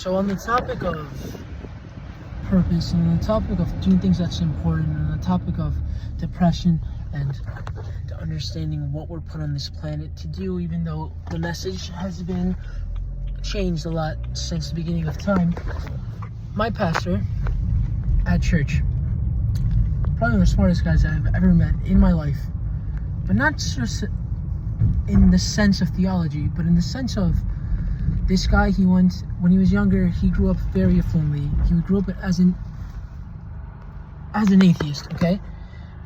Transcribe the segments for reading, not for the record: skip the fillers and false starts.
So on the topic of purpose and on the topic of doing things that's important and on the topic of depression and the understanding what we're put on this planet to do, even though the message has been changed a lot since the beginning of time, my pastor at church, probably one of the smartest guys I've ever met in my life, but not just in the sense of theology, but in the sense of this guy, when he was younger, he grew up very affluently. He grew up as an atheist, okay?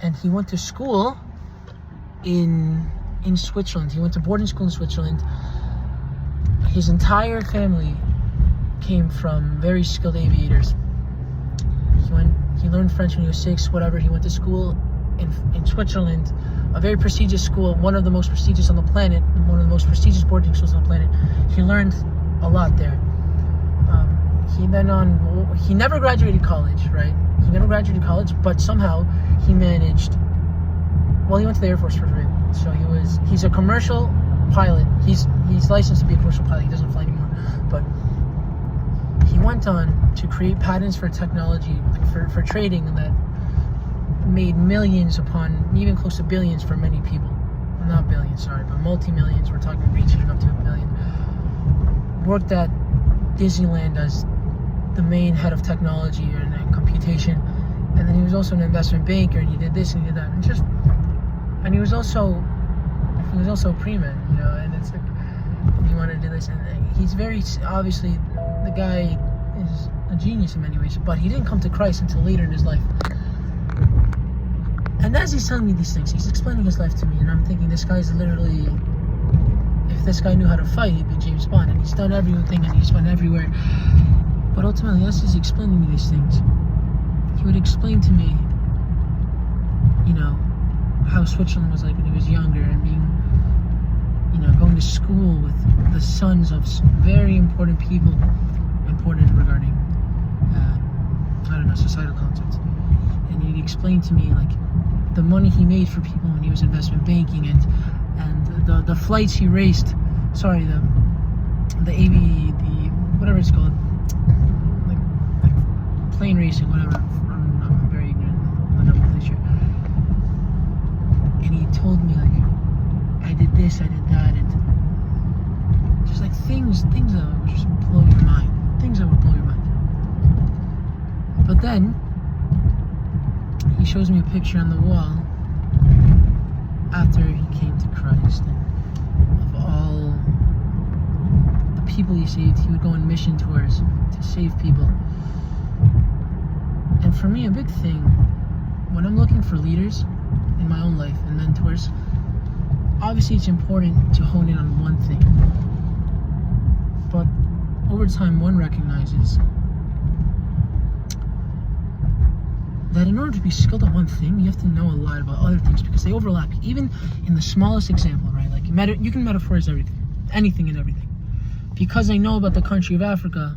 And he went to school in Switzerland. He went to boarding school in Switzerland. His entire family came from very skilled aviators. He learned French when he was 6, whatever. He went to school in Switzerland, a very prestigious school, one of the most prestigious on the planet, one of the most prestigious boarding schools on the planet. He learned a lot there. He never graduated college, right? He never graduated college, but somehow he managed. Well, he went to the Air Force for free, so he's a commercial pilot. He's licensed to be a commercial pilot. He doesn't fly anymore, but he went on to create patents for technology, for trading, that made millions upon even close to billions for many people. Well, not billions, sorry, but multi-millions. We're talking reaching up to $1 billion. Worked at Disneyland as the main head of technology and computation, and then he was also an investment banker, and he did this and he did that, and he was also a pre-med, and it's like he wanted to do this, and he's very obviously, the guy is a genius in many ways, but he didn't come to Christ until later in his life. And as he's telling me these things, he's explaining his life to me, and I'm thinking, this guy's literally, if this guy knew how to fight, he'd be James Bond, and he's done everything, and he's went everywhere. But ultimately, as he's explaining me these things, he would explain to me, how Switzerland was like when he was younger, and being, going to school with the sons of very important people, important regarding, societal concepts. And he'd explain to me, the money he made for people when he was investment banking, and the flights he raced, whatever it's called, like plane racing, whatever. I'm very ignorant on the nomenclature. And he told me, I did this, I did that, and just things that would just blow your mind. Things that would blow your mind. But then he shows me a picture on the wall after he came to Christ, and of all the people he saved. He would go on mission tours to save people. And for me, a big thing, when I'm looking for leaders in my own life and mentors, obviously it's important to hone in on one thing. But over time, one recognizes that in order to be skilled at one thing, you have to know a lot about other things, because they overlap. Even in the smallest example, right? You can metaphorize everything, anything and everything. Because I know about the country of Africa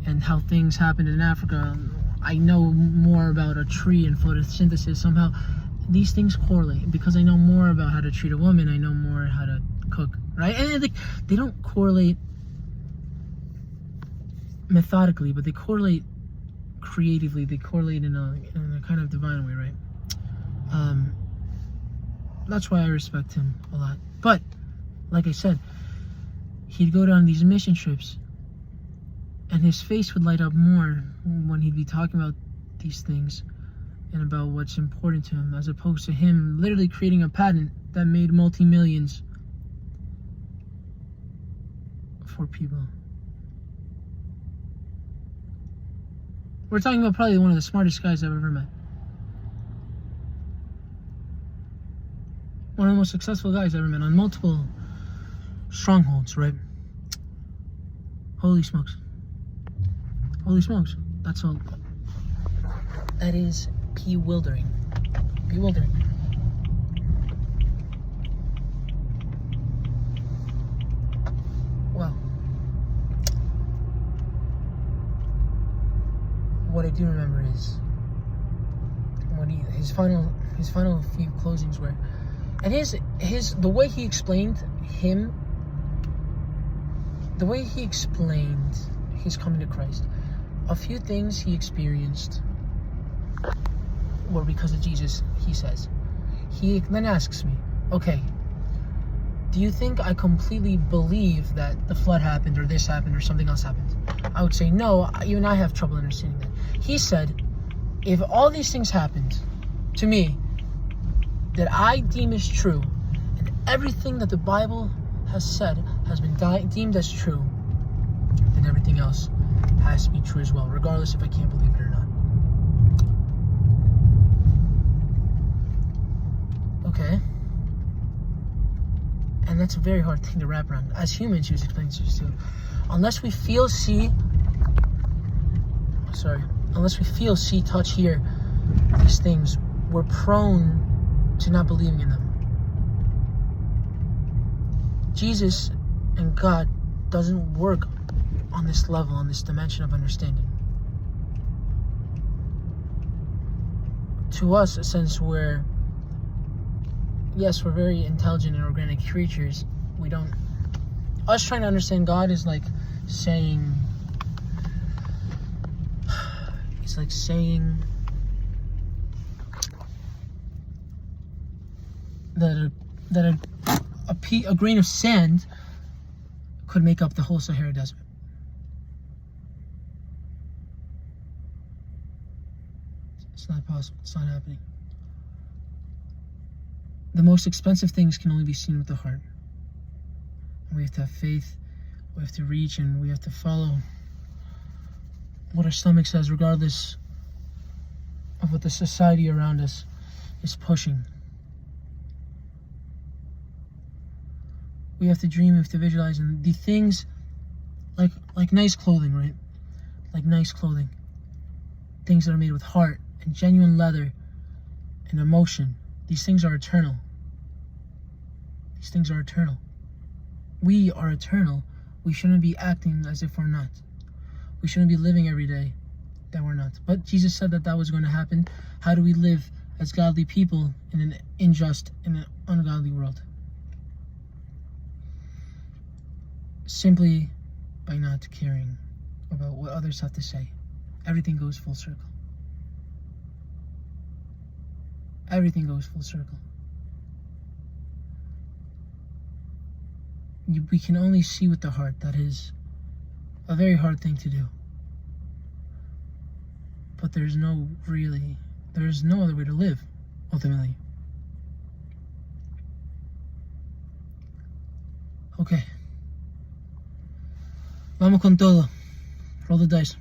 and how things happened in Africa, I know more about a tree and photosynthesis. Somehow, these things correlate. Because I know more about how to treat a woman, I know more how to cook, right? And they don't correlate methodically, but they correlate creatively. They correlate in a kind of divine way, right? That's why I respect him a lot. But like I said, he'd go down these mission trips, and his face would light up more when he'd be talking about these things and about what's important to him, as opposed to him literally creating a patent that made multi-millions for people. We're talking about probably one of the smartest guys I've ever met. One of the most successful guys I've ever met on multiple strongholds, right? Holy smokes. Holy smokes. That's all. That is bewildering. Bewildering. Well, what I do remember is when his final few closings were, and the way he explained he's coming to Christ. A few things he experienced were because of Jesus, he says. He then asks me, okay, do you think I completely believe that the flood happened or this happened or something else happened? I would say no, even I have trouble understanding that. He said, if all these things happened to me that I deem as true, and everything that the Bible has said has been deemed as true, then everything else has to be true as well, regardless if I can't believe it or not. Okay. And that's a very hard thing to wrap around. As humans, he was explaining to us too. Unless we feel, see, touch, hear these things, we're prone to not believing in them. Jesus and God doesn't work on this level, on this dimension of understanding. To us, since we're very intelligent and organic creatures, us trying to understand God is like saying that a grain of sand could make up the whole Sahara Desert. It's not possible. It's not happening. The most expensive things can only be seen with the heart. We have to have faith, we have to reach, and we have to follow what our stomach says, regardless of what the society around us is pushing. We have to dream, we have to visualize, and the things like nice clothing, right? Like nice clothing. Things that are made with heart and genuine leather and emotion. These things are eternal. These things are eternal. We are eternal. We shouldn't be acting as if we're not. We shouldn't be living every day that we're not. But Jesus said that was going to happen. How do we live as godly people in an unjust and an ungodly world? Simply by not caring about what others have to say. Everything goes full circle. Everything goes full circle. We can only see with the heart. That is a very hard thing to do. But there's no other way to live, ultimately. Okay. Vamos con todo. Roll the dice.